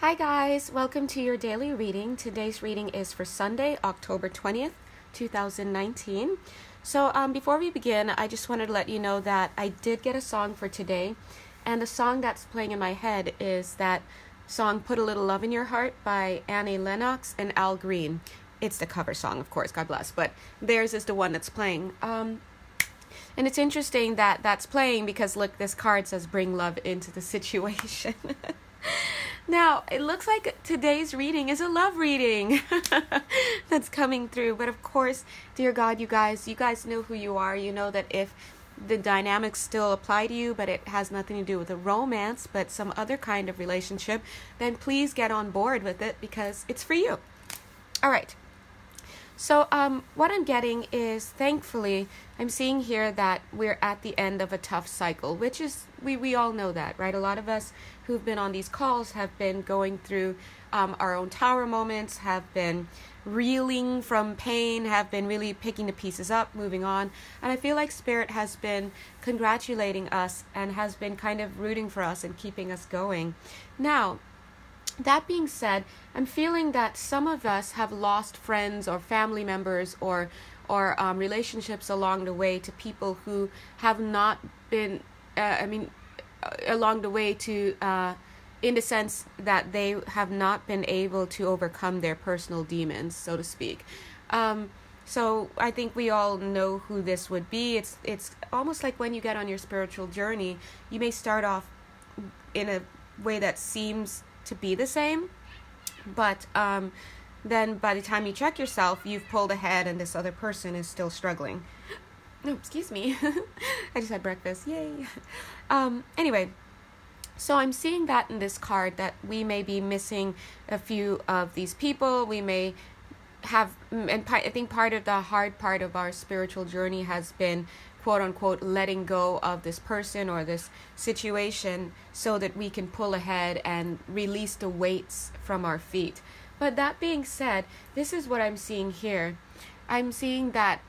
Hi guys, welcome to your daily reading. Today's reading is for Sunday, October 20th, 2019. So before we begin, I just wanted to let you know that I did get a song for today, and the song that's playing in my head is that song Put a Little Love in Your Heart by Annie Lennox and Al Green. It's the cover song, of course, God bless, but theirs is the one that's playing. And it's interesting that that's playing because look, this card says bring love into the situation. Now, it looks like today's reading is a love reading that's coming through. But of course, dear God, you guys know who you are. You know that if the dynamics still apply to you, but it has nothing to do with a romance, but some other kind of relationship, then please get on board with it because it's for you. All right. So what I'm getting is, thankfully, I'm seeing here that we're at the end of a tough cycle, which is, we all know that, right? A lot of us who've been on these calls have been going through our own tower moments, have been reeling from pain, have been really picking the pieces up, moving on. And I feel like Spirit has been congratulating us and has been kind of rooting for us and keeping us going. Now, that being said, I'm feeling that some of us have lost friends or family members or relationships along the way to people who have not been, along the way to, in the sense that they have not been able to overcome their personal demons, so to speak. So I think we all know who this would be. It's almost like when you get on your spiritual journey, you may start off in a way that seems to be the same, but then by the time you check yourself, you've pulled ahead and this other person is still struggling. No, excuse me. I just had breakfast. Yay. Anyway, so I'm seeing that in this card that we may be missing a few of these people. We may have, and I think part of the hard part of our spiritual journey has been quote unquote letting go of this person or this situation so that we can pull ahead and release the weights from our feet. But that being said, this is what I'm seeing here. I'm seeing that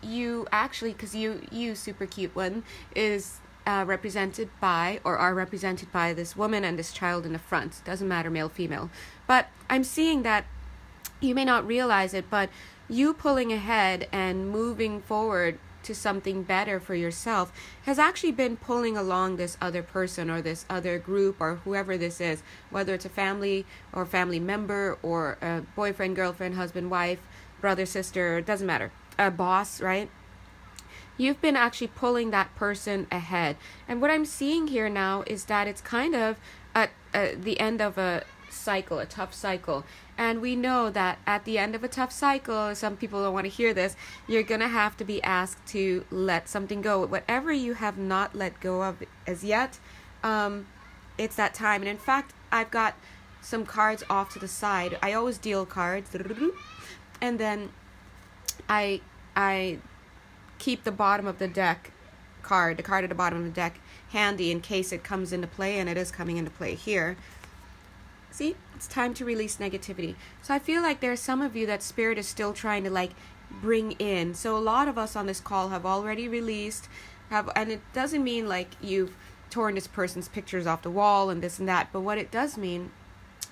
you actually, because you super cute one, is represented by, or are represented by, this woman and this child in the front. Doesn't matter, male, female. But I'm seeing that you may not realize it, but you pulling ahead and moving forward to something better for yourself has actually been pulling along this other person or this other group or whoever this is, whether it's a family or family member or a boyfriend, girlfriend, husband, wife, brother, sister, it doesn't matter, a boss, right? You've been actually pulling that person ahead. And what I'm seeing here now is that it's kind of at the end of a cycle, a tough cycle. And we know that at the end of a tough cycle, some people don't want to hear this, you're going to have to be asked to let something go. Whatever you have not let go of as yet, it's that time. And in fact, I've got some cards off to the side. I always deal cards. And then I keep the bottom of the deck the card at the bottom of the deck handy in case it comes into play, and it is coming into play here. See, it's time to release negativity. So I feel like there are some of you that Spirit is still trying to bring in. So a lot of us on this call have already released, and it doesn't mean like you've torn this person's pictures off the wall and this and that, but what it does mean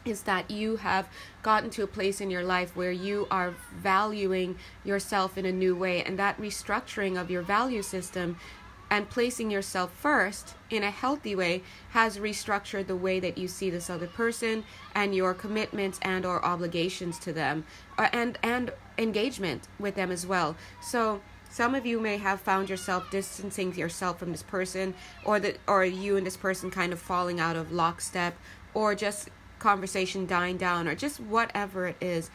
is that you have gotten to a place in your life where you are valuing yourself in a new way, and that restructuring of your value system and placing yourself first in a healthy way has restructured the way that you see this other person and your commitments and or obligations to them and engagement with them as well. So some of you may have found yourself distancing yourself from this person, or you and this person kind of falling out of lockstep, or just conversation dying down, or just whatever it is.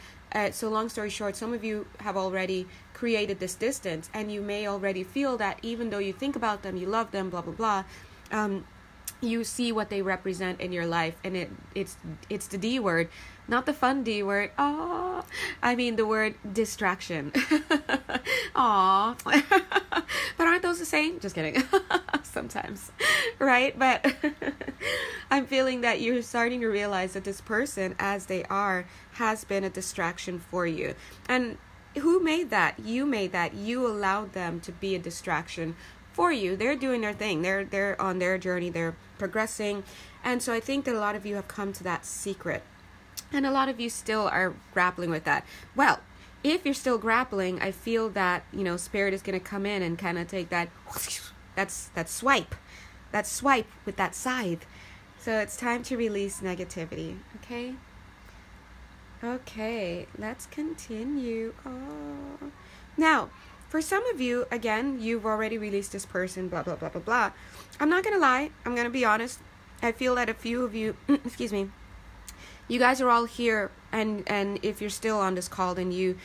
So long story short, some of you have already created this distance, and you may already feel that even though you think about them, you love them, blah, blah, blah, you see what they represent in your life, and it's the D word, not the fun D word. Aww. I mean the word distraction. Aww. But aren't those the same? Just kidding. Sometimes, right? But I'm feeling that you're starting to realize that this person, as they are, has been a distraction for you. And who made that? You made that. You allowed them to be a distraction for you. They're doing their thing. They're on their journey. They're progressing. And so I think that a lot of you have come to that secret. And a lot of you still are grappling with that. Well, if you're still grappling, I feel that, Spirit is going to come in and kind of take that swipe with that scythe. So it's time to release negativity, okay? Okay, let's continue. Oh. Now, for some of you, again, you've already released this person, blah, blah, blah, blah, blah. I'm not going to lie. I'm going to be honest. I feel that a few of you, excuse me, you guys are all here, and if you're still on this call, then you're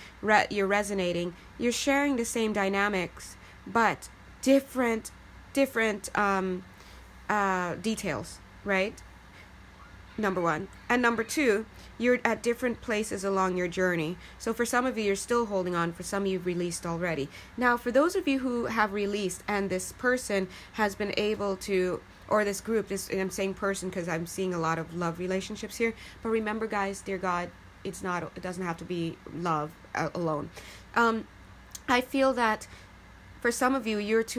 resonating. You're sharing the same dynamics, but different details, right? Number one. And number two, you're at different places along your journey. So for some of you, you're still holding on. For some of you, you've released already. Now, for those of you who have released and this person has been able to, or this group, and I'm saying person because I'm seeing a lot of love relationships here. But remember, guys, dear God, it doesn't have to be love alone. I feel that for some of you, you're a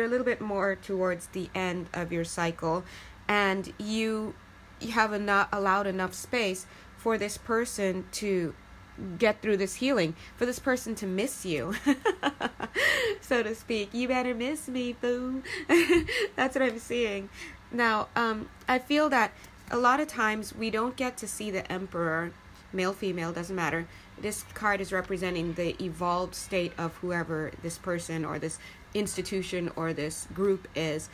little bit more towards the end of your cycle, and you have not allowed enough space for this person to get through this healing, for this person to miss you, so to speak. You better miss me, boo. That's what I'm seeing. Now, I feel that a lot of times we don't get to see the Emperor, male, female, doesn't matter. This card is representing the evolved state of whoever this person or this institution or this group is.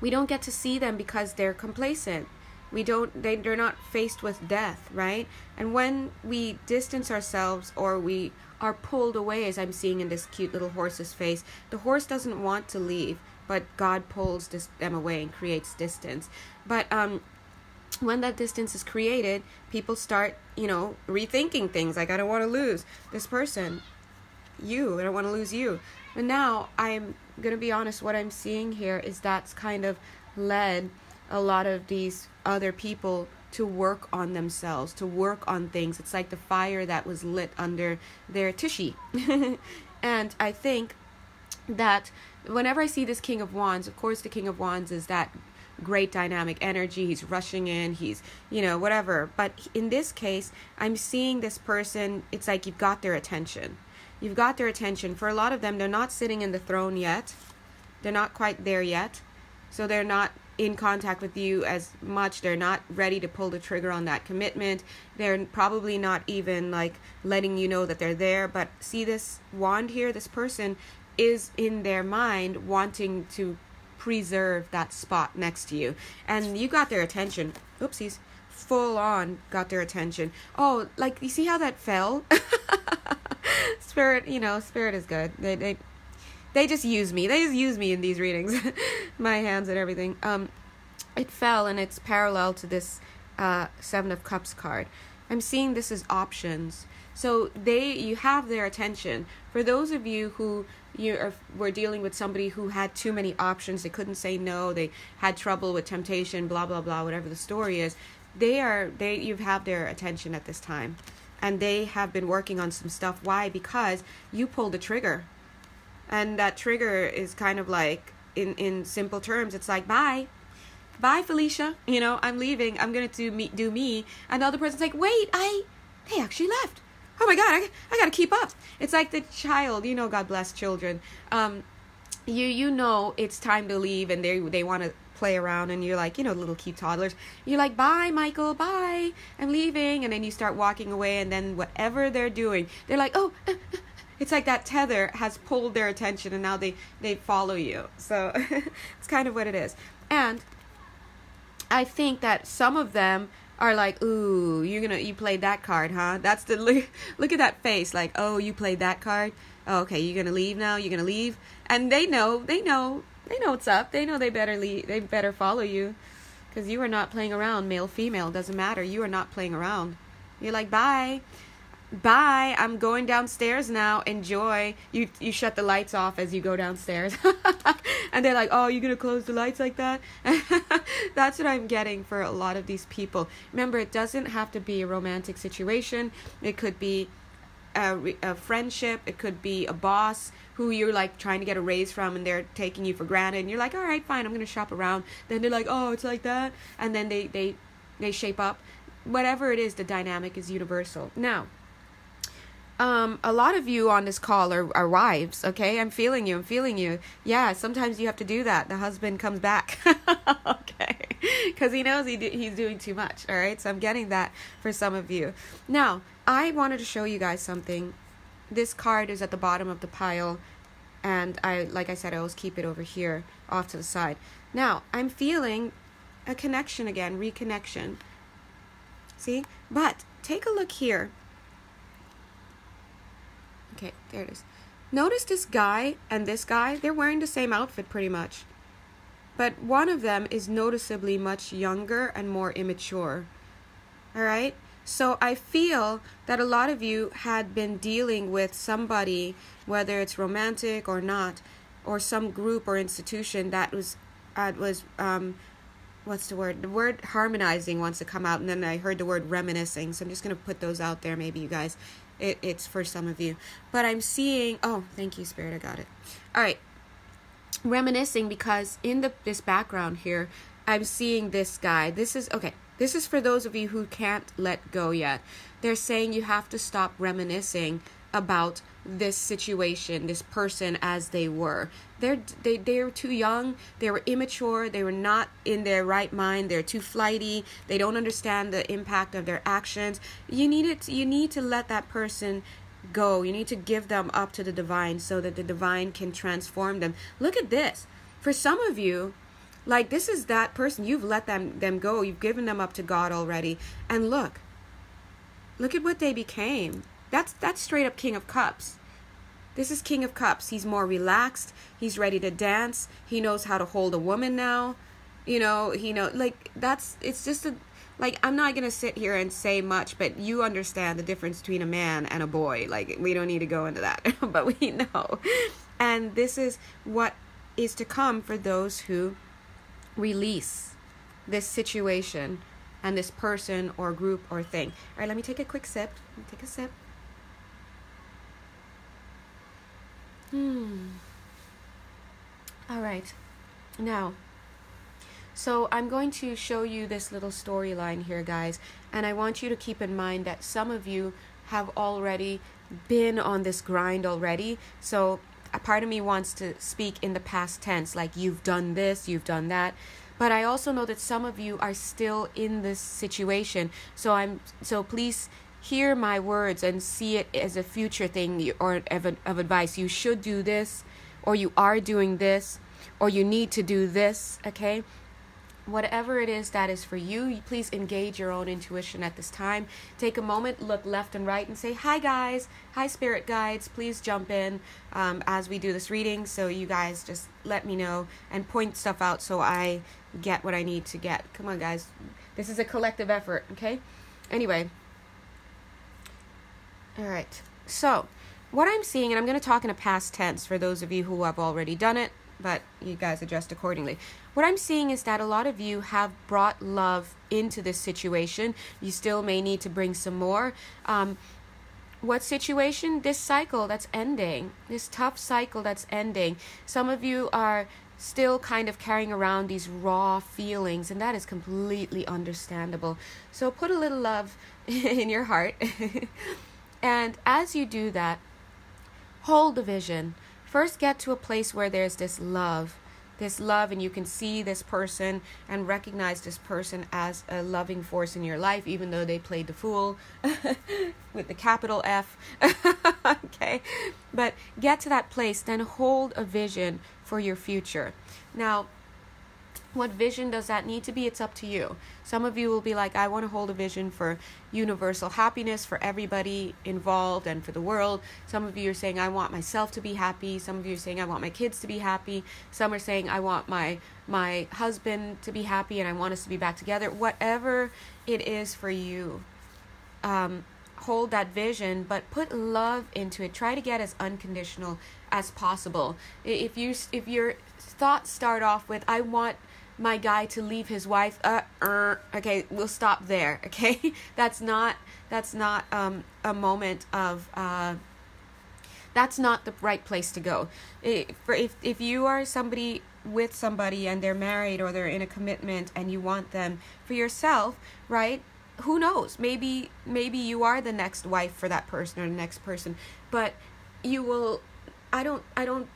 We don't get to see them because they're complacent. They're not faced with death, right? And when we distance ourselves or we are pulled away, as I'm seeing in this cute little horse's face, the horse doesn't want to leave, but God pulls them away and creates distance. But when that distance is created, people start, rethinking things. Like, I don't want to lose this person. I don't want to lose you. But now, I'm going to be honest, what I'm seeing here is that's kind of led a lot of these other people to work on themselves, to work on things. It's like the fire that was lit under their tushy. And I think that whenever I see this King of Wands, of course the King of Wands is that great dynamic energy. He's rushing in, he's, whatever. But in this case, I'm seeing this person, it's like you've got their attention. You've got their attention. For a lot of them, they're not sitting in the throne yet. They're not quite there yet. So they're not in contact with you as much. They're not ready to pull the trigger on that commitment. They're probably not even like letting you know that they're there. But see this wand here? This person is in their mind wanting to preserve that spot next to you. And you got their attention. Oopsies. Full on got their attention. Oh, like, you see how that fell? Spirit, Spirit is good. They just use me. They just use me in these readings. My hands and everything. It fell, and it's parallel to this Seven of Cups card. I'm seeing this as options. So you have their attention. For those of you who were dealing with somebody who had too many options, they couldn't say no, they had trouble with temptation, blah, blah, blah, whatever the story is, you have their attention at this time. And they have been working on some stuff. Why? Because you pulled the trigger. And that trigger is kind of like, in simple terms, it's like, bye, Felicia. I'm leaving. I'm going to do me. And the other person's like, wait, they actually left. Oh my God, I got to keep up. It's like the child, God bless children. It's time to leave, and they want to play around, and you're like, little cute toddlers. You're like, bye, Michael, bye, I'm leaving. And then you start walking away, and then whatever they're doing, they're like, oh, it's like that tether has pulled their attention, and now they follow you. So it's kind of what it is. And I think that some of them are like, ooh, you played that card, huh? That's the look at that face, like, oh, you played that card. Oh, okay, you're gonna leave now. You're gonna leave, and they know what's up. They know they better leave. They better follow you, because you are not playing around. Male, female, doesn't matter. You are not playing around. You're like, bye, I'm going downstairs now. Enjoy. You shut the lights off as you go downstairs, and they're like, oh, you're gonna close the lights like that? That's what I'm getting for a lot of these people. Remember, it doesn't have to be a romantic situation. It could be a friendship. It could be a boss who you're like trying to get a raise from, and they're taking you for granted, and you're like, all right, fine, I'm gonna shop around. Then they're like, oh, it's like that, and then they they shape up. Whatever it is, the dynamic is universal. Now, a lot of you on this call are wives, okay? I'm feeling you. Yeah, sometimes you have to do that. The husband comes back, okay? Because he knows he's doing too much, all right? So I'm getting that for some of you. Now, I wanted to show you guys something. This card is at the bottom of the pile, and like I said, I always keep it over here, off to the side. Now, I'm feeling a connection again, reconnection. See? But take a look here. Okay, there it is. Notice this guy and this guy, they're wearing the same outfit pretty much. But one of them is noticeably much younger and more immature. All right? So I feel that a lot of you had been dealing with somebody, whether it's romantic or not, or some group or institution that was what's the word? The word harmonizing wants to come out, and then I heard the word reminiscing. So I'm just going to put those out there. Maybe you guys, it's for some of you. But I'm seeing, oh, thank you, Spirit. I got it. All right. Reminiscing, because in this background here, I'm seeing this guy. This is, okay. This is for those of you who can't let go yet. They're saying you have to stop reminiscing about this situation, this person as they were. They were too young, they were immature, they were not in their right mind, they're too flighty, they don't understand the impact of their actions. You need to let that person go. You need to give them up to the divine so that the divine can transform them. Look at this. For some of you, like, this is that person. You've let them go. You've given them up to God already. And look at what they became. That's straight up King of Cups. This is King of Cups. He's more relaxed. He's ready to dance. He knows how to hold a woman now. It's just I'm not going to sit here and say much, but you understand the difference between a man and a boy. Like, we don't need to go into that, but we know. And this is what is to come for those who release this situation and this person or group or thing. All right, let me take a quick sip. Take a sip. All right. Now, so I'm going to show you this little storyline here, guys, and I want you to keep in mind that some of you have already been on this grind already. So a part of me wants to speak in the past tense, like you've done this, you've done that. But I also know that some of you are still in this situation. So please hear my words and see it as a future thing or of advice. You should do this, or you are doing this, or you need to do this, okay? Whatever it is that is for you, please engage your own intuition at this time. Take a moment, look left and right, and say, hi guys, hi spirit guides, please jump in as we do this reading. So you guys just let me know and point stuff out so I get what I need to get. Come on guys, this is a collective effort, okay? Anyway, all right, so what I'm seeing, and I'm going to talk in a past tense for those of you who have already done it, but you guys adjust accordingly. What I'm seeing is that a lot of you have brought love into this situation. You still may need to bring some more. What situation? This cycle that's ending. This tough cycle that's ending. Some of you are still kind of carrying around these raw feelings, and that is completely understandable. So put a little love in your heart. And as you do that, hold the vision. First, get to a place where there's this love, and you can see this person and recognize this person as a loving force in your life, even though they played the fool with the capital F. Okay, but get to that place, then hold a vision for your future. Now, what vision does that need to be? It's up to you. Some of you will be like, I want to hold a vision for universal happiness for everybody involved and for the world. Some of you are saying, I want myself to be happy. Some of you are saying, I want my kids to be happy. Some are saying, I want my husband to be happy and I want us to be back together. Whatever it is for you, hold that vision, but put love into it. Try to get as unconditional as possible. If your thoughts start off with, I want my guy to leave his wife, okay, we'll stop there, okay? That's not a moment of that's not the right place to go. If you are somebody with somebody and they're married or they're in a commitment and you want them for yourself, right? Who knows? Maybe you are the next wife for that person or the next person, but you will. I don't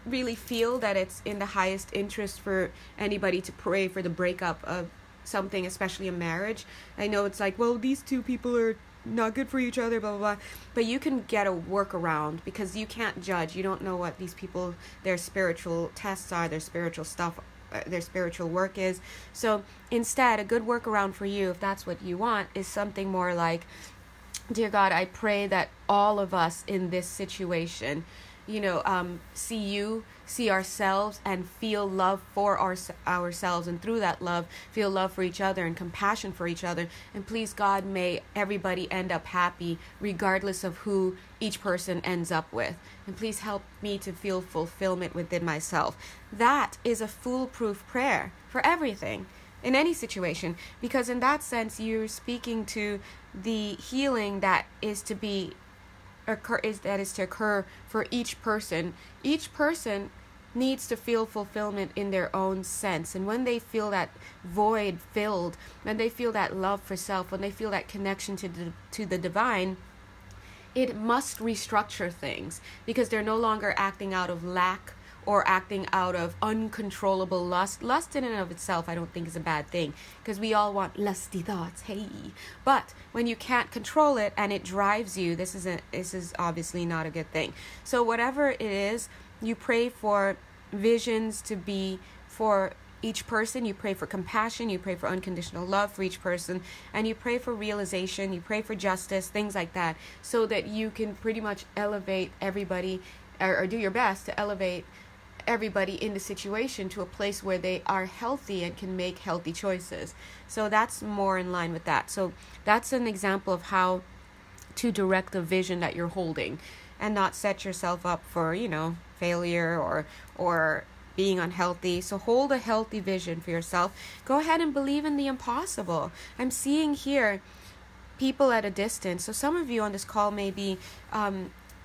really feel that it's in the highest interest for anybody to pray for the breakup of something, especially a marriage. I know it's like, well, these two people are not good for each other, blah blah blah, but you can get a workaround because you can't judge. You don't know what these people, their spiritual tests are, their spiritual stuff, their spiritual work is. So instead, a good workaround for you, if that's what you want, is something more like, dear God, I pray that all of us in this situation, see ourselves and feel love for ourselves, and through that love feel love for each other and compassion for each other. And please God, may everybody end up happy regardless of who each person ends up with. And please help me to feel fulfillment within myself. That is a foolproof prayer for everything in any situation, because in that sense you're speaking to the healing that is to occur for each person. Each person needs to feel fulfillment in their own sense, and when they feel that void filled, when they feel that love for self, when they feel that connection to the divine, it must restructure things, because they're no longer acting out of lack or acting out of uncontrollable lust. Lust in and of itself I don't think is a bad thing, because we all want lusty thoughts, hey. But when you can't control it and it drives you, this is obviously not a good thing. So whatever it is, you pray for visions to be for each person, you pray for compassion, you pray for unconditional love for each person, and you pray for realization, you pray for justice, things like that, so that you can pretty much elevate everybody, or do your best to elevate everybody in the situation to a place where they are healthy and can make healthy choices. So that's more in line with that. So that's an example of how to direct the vision that you're holding and not set yourself up for, failure or being unhealthy. So hold a healthy vision for yourself. Go ahead and believe in the impossible. I'm seeing here people at a distance. So some of you on this call may be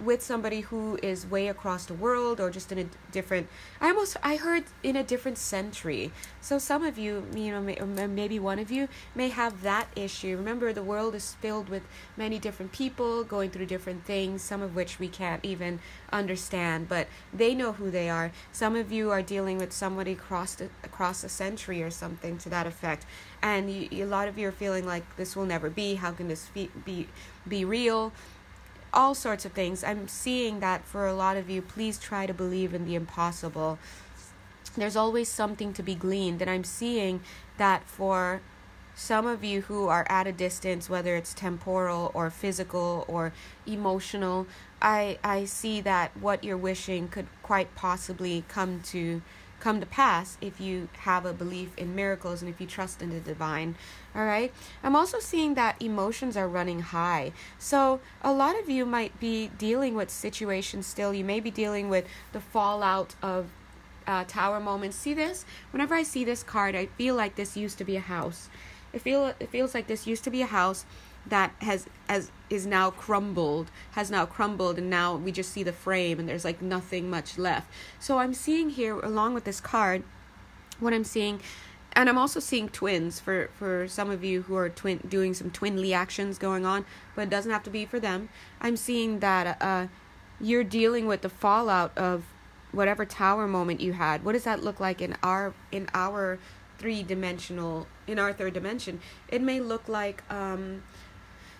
with somebody who is way across the world, or just in a different, I heard in a different century. So some of you, maybe one of you may have that issue. Remember, the world is filled with many different people going through different things, some of which we can't even understand, but they know who they are. Some of you are dealing with somebody across a century or something to that effect, and a lot of you are feeling like this will never be. How can this be real? All sorts of things. I'm seeing that for a lot of you, please try to believe in the impossible. There's always something to be gleaned, and I'm seeing that for some of you who are at a distance, whether it's temporal or physical or emotional, I see that what you're wishing could quite possibly come to pass if you have a belief in miracles and if you trust in the divine. All right. I'm also seeing that emotions are running high. So a lot of you might be dealing with situations still. You may be dealing with the fallout of tower moments. See this? Whenever I see this card, I feel like this used to be a house. It feels like this used to be a house that has now crumbled, and now we just see the frame and there's like nothing much left. So I'm seeing here, along with this card, what I'm seeing, and I'm also seeing twins for some of you who are doing some twinly actions going on, but it doesn't have to be for them. I'm seeing that you're dealing with the fallout of whatever tower moment you had. What does that look like in our third dimension? It may look like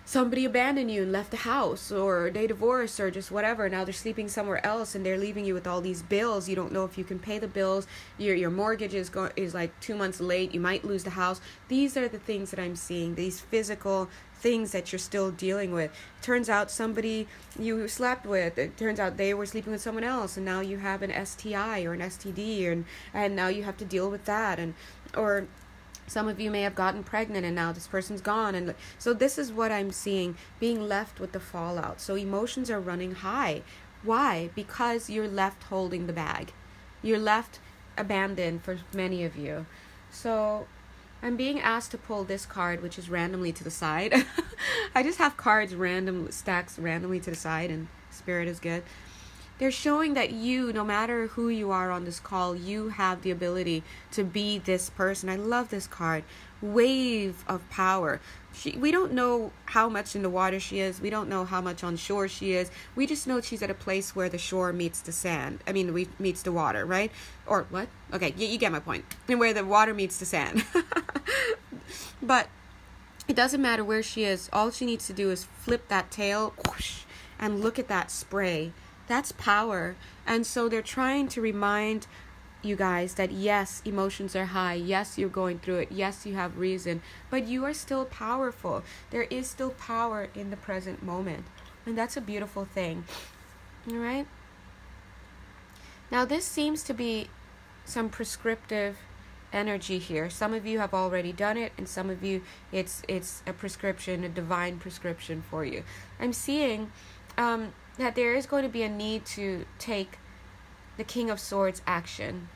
somebody abandoned you and left the house, or they divorced, or just whatever. Now they're sleeping somewhere else and they're leaving you with all these bills. You don't know if you can pay the bills. Your mortgage is like 2 months late. You might lose the house. These are the things that I'm seeing, these physical things that you're still dealing with. Turns out somebody you slept with, it turns out they were sleeping with someone else, and now you have an STI or an STD, and now you have to deal with that. Or some of you may have gotten pregnant and now this person's gone. And so this is what I'm seeing, being left with the fallout. So emotions are running high. Why? Because you're left holding the bag. You're left abandoned for many of you. So I'm being asked to pull this card, which is randomly to the side. I just have cards stacks randomly to the side, and spirit is good. they're showing that you, no matter who you are on this call, you have the ability to be this person. I love this card. Wave of power. We don't know how much in the water she is. We don't know how much on shore she is. We just know she's at a place where the shore meets the sand. I mean, meets the water, right? Or what? Okay, you get my point. And where the water meets the sand. But it doesn't matter where she is. All she needs to do is flip that tail, whoosh, and look at that spray. That's power. And so they're trying to remind you guys that yes, emotions are high. Yes, you're going through it. Yes, you have reason. But you are still powerful. There is still power in the present moment. And that's a beautiful thing. All right? Now, this seems to be some prescriptive energy here. Some of you have already done it, and some of you, it's a prescription, a divine prescription for you. I'm seeing that there is going to be a need to take the King of Swords action.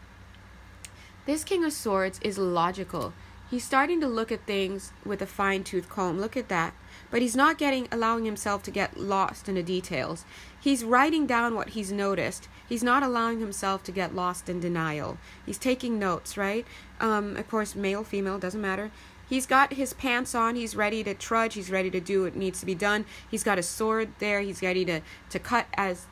This King of Swords is logical. He's starting to look at things with a fine-tooth comb. Look at that. But he's not allowing himself to get lost in the details. He's writing down what he's noticed. He's not allowing himself to get lost in denial. He's taking notes, right? Of course, male, female, doesn't matter. He's got his pants on. He's ready to trudge. He's ready to do what needs to be done. He's got a sword there. He's ready to cut as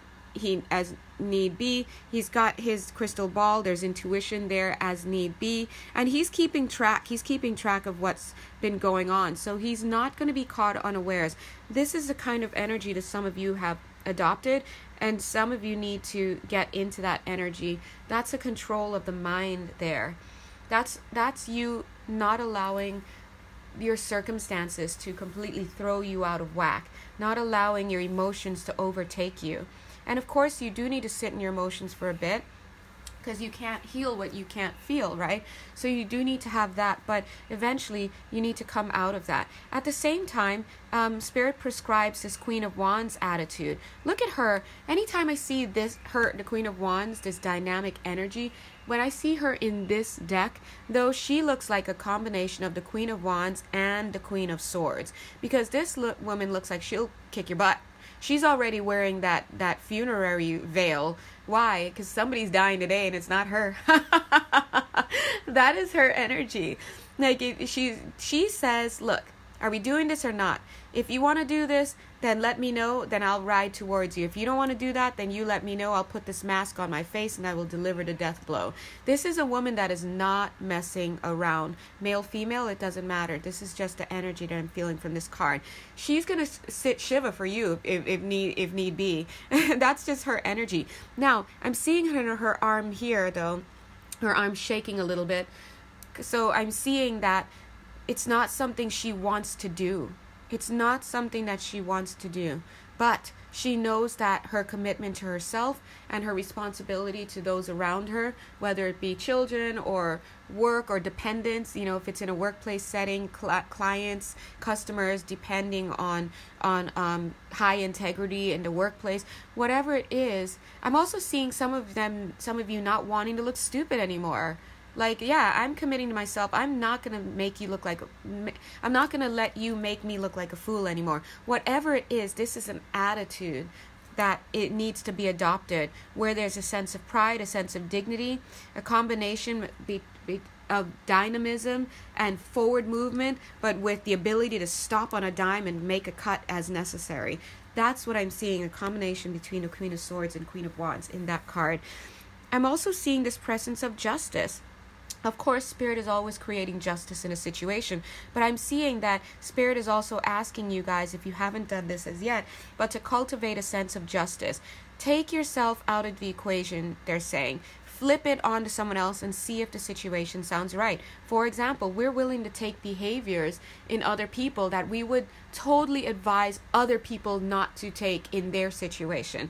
need be. He's got his crystal ball. There's intuition there as need be. And he's keeping track. He's keeping track of what's been going on. So he's not going to be caught unawares. This is the kind of energy that some of you have adopted, and some of you need to get into that energy. That's a control of the mind there. That's you not allowing your circumstances to completely throw you out of whack, not allowing your emotions to overtake you. And of course, you do need to sit in your emotions for a bit, because you can't heal what you can't feel, right? So you do need to have that, but eventually you need to come out of that. At the same time, Spirit prescribes this Queen of Wands attitude. Look at her. Anytime I see the Queen of Wands, this dynamic energy, when I see her in this deck, though, she looks like a combination of the Queen of Wands and the Queen of Swords, because this woman looks like she'll kick your butt. She's already wearing that funerary veil. Why? Because somebody's dying today and it's not her. That is her energy. Like, she says, look, are we doing this or not? If you want to do this, then let me know, then I'll ride towards you. If you don't want to do that, then you let me know. I'll put this mask on my face and I will deliver the death blow. This is a woman that is not messing around. Male, female, it doesn't matter. This is just the energy that I'm feeling from this card. She's going to sit Shiva for you if need be. That's just her energy. Now, I'm seeing her arm here, though. Her arm shaking a little bit. So I'm seeing that it's not something she wants to do. It's not something that she wants to do. But she knows that her commitment to herself and her responsibility to those around her, whether it be children or work or dependents, if it's in a workplace setting, clients, customers, depending on high integrity in the workplace, whatever it is. I'm also seeing some of you not wanting to look stupid anymore. Like, yeah, I'm committing to myself. I'm not going to let you make me look like a fool anymore. Whatever it is, this is an attitude that it needs to be adopted, where there's a sense of pride, a sense of dignity, a combination of dynamism and forward movement, but with the ability to stop on a dime and make a cut as necessary. That's what I'm seeing, a combination between the Queen of Swords and Queen of Wands in that card. I'm also seeing this presence of justice. Of course, Spirit is always creating justice in a situation, but I'm seeing that Spirit is also asking you guys, if you haven't done this as yet, but to cultivate a sense of justice. Take yourself out of the equation, they're saying. Flip it onto someone else and see if the situation sounds right. For example, we're willing to take behaviors in other people that we would totally advise other people not to take in their situation.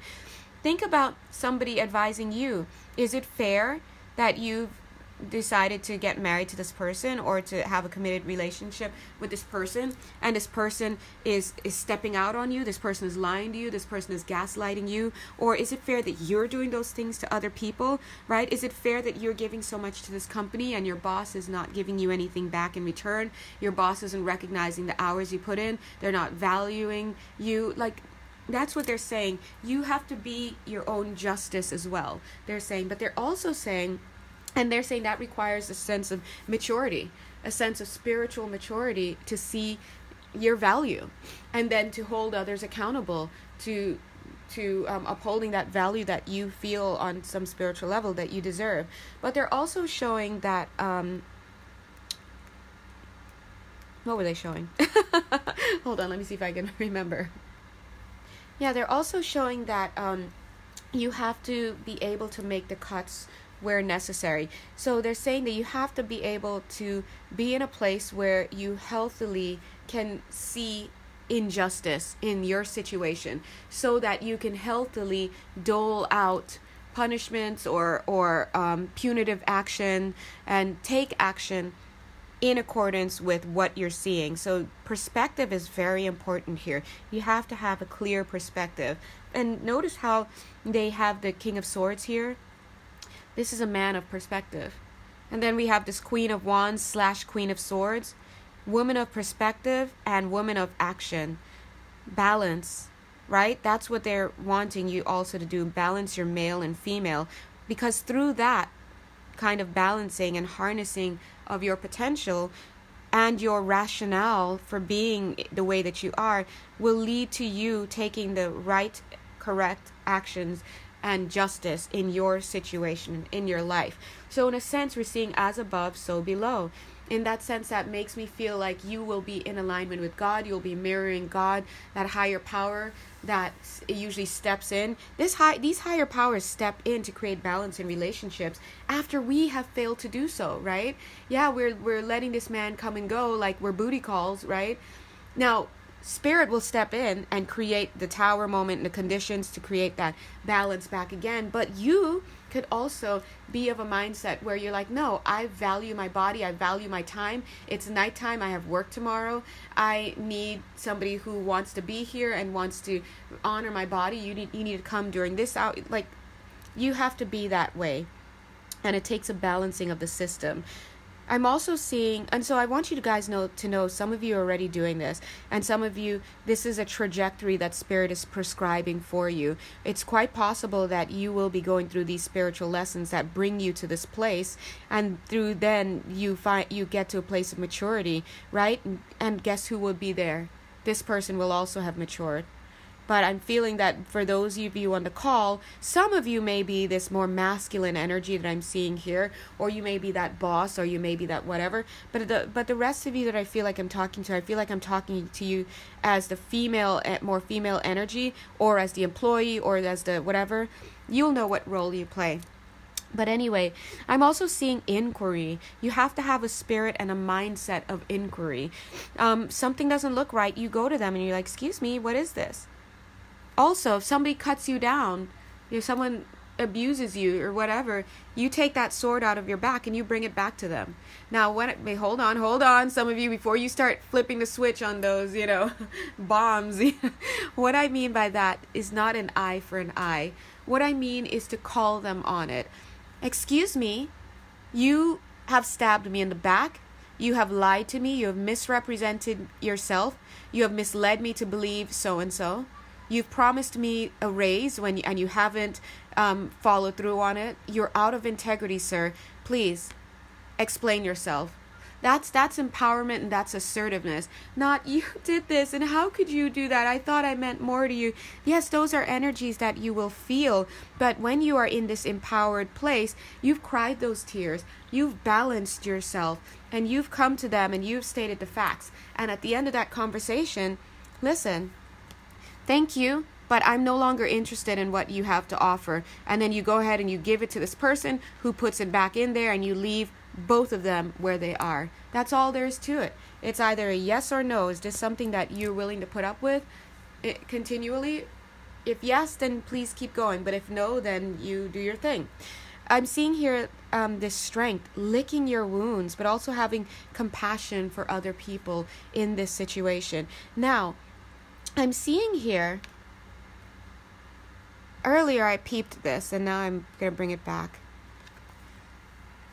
Think about somebody advising you. Is it fair that you've decided to get married to this person or to have a committed relationship with this person, and this person is stepping out on you, this person is lying to you, this person is gaslighting you? Or is it fair that you're doing those things to other people, right? Is it fair that you're giving so much to this company and your boss is not giving you anything back in return? Your boss isn't recognizing the hours you put in, they're not valuing you. Like, that's what they're saying. You have to be your own justice as well, they're saying. But they're also saying, and they're saying that requires a sense of maturity, a sense of spiritual maturity, to see your value, and then to hold others accountable to upholding that value that you feel on some spiritual level that you deserve. But they're also showing that what were they showing? Hold on, let me see if I can remember. Yeah, they're also showing that you have to be able to make the cuts where necessary. So they're saying that you have to be able to be in a place where you healthily can see injustice in your situation, so that you can healthily dole out punishments or punitive action and take action in accordance with what you're seeing. So perspective is very important here. You have to have a clear perspective. And notice how they have the King of Swords here. This is a man of perspective. And then we have this Queen of Wands / Queen of Swords, woman of perspective and woman of action. Balance, right? That's what they're wanting you also to do. Balance your male and female, because through that kind of balancing and harnessing of your potential and your rationale for being the way that you are will lead to you taking the right, correct actions and justice in your situation, in your life. So in a sense, we're seeing as above, so below. In that sense, that makes me feel like you will be in alignment with God. You'll be mirroring God, that higher power that usually steps in. These higher powers step in to create balance in relationships after we have failed to do so, right? Yeah, we're letting this man come and go like we're booty calls, right? Now, Spirit will step in and create the tower moment and the conditions to create that balance back again. But you could also be of a mindset where you're like, no, I value my body, I value my time. It's nighttime, I have work tomorrow. I need somebody who wants to be here and wants to honor my body. You need to come during this hour. Like, you have to be that way. And it takes a balancing of the system. I'm also seeing, and so I want you guys to know, some of you are already doing this, and some of you, this is a trajectory that Spirit is prescribing for you. It's quite possible that you will be going through these spiritual lessons that bring you to this place, and through then you get to a place of maturity, right? And guess who will be there? This person will also have matured. But I'm feeling that for those of you on the call, some of you may be this more masculine energy that I'm seeing here, or you may be that boss, or you may be that whatever. But the rest of you that I feel like I'm talking to, I feel like I'm talking to you as the female, more female energy, or as the employee, or as the whatever. You'll know what role you play. But anyway, I'm also seeing inquiry. You have to have a spirit and a mindset of inquiry. Something doesn't look right, you go to them and you're like, excuse me, what is this? Also, if somebody cuts you down, if someone abuses you or whatever, you take that sword out of your back and you bring it back to them. Now, hold on, some of you, before you start flipping the switch on those, bombs. What I mean by that is not an eye for an eye. What I mean is to call them on it. Excuse me, you have stabbed me in the back. You have lied to me. You have misrepresented yourself. You have misled me to believe so-and-so. You've promised me a raise and you haven't followed through on it. You're out of integrity, sir. Please explain yourself. That's empowerment, and that's assertiveness. Not, you did this and how could you do that? I thought I meant more to you. Yes, those are energies that you will feel. But when you are in this empowered place, you've cried those tears. You've balanced yourself and you've come to them and you've stated the facts. And at the end of that conversation, listen, thank you, but I'm no longer interested in what you have to offer. And then you go ahead and you give it to this person who puts it back in there, and you leave both of them where they are. That's all there is to it. It's either a yes or no. Is this something that you're willing to put up with continually? If yes, then please keep going. But if no, then you do your thing. I'm seeing here this strength, licking your wounds, but also having compassion for other people in this situation. Now, I'm seeing here, earlier I peeped this, and now I'm going to bring it back.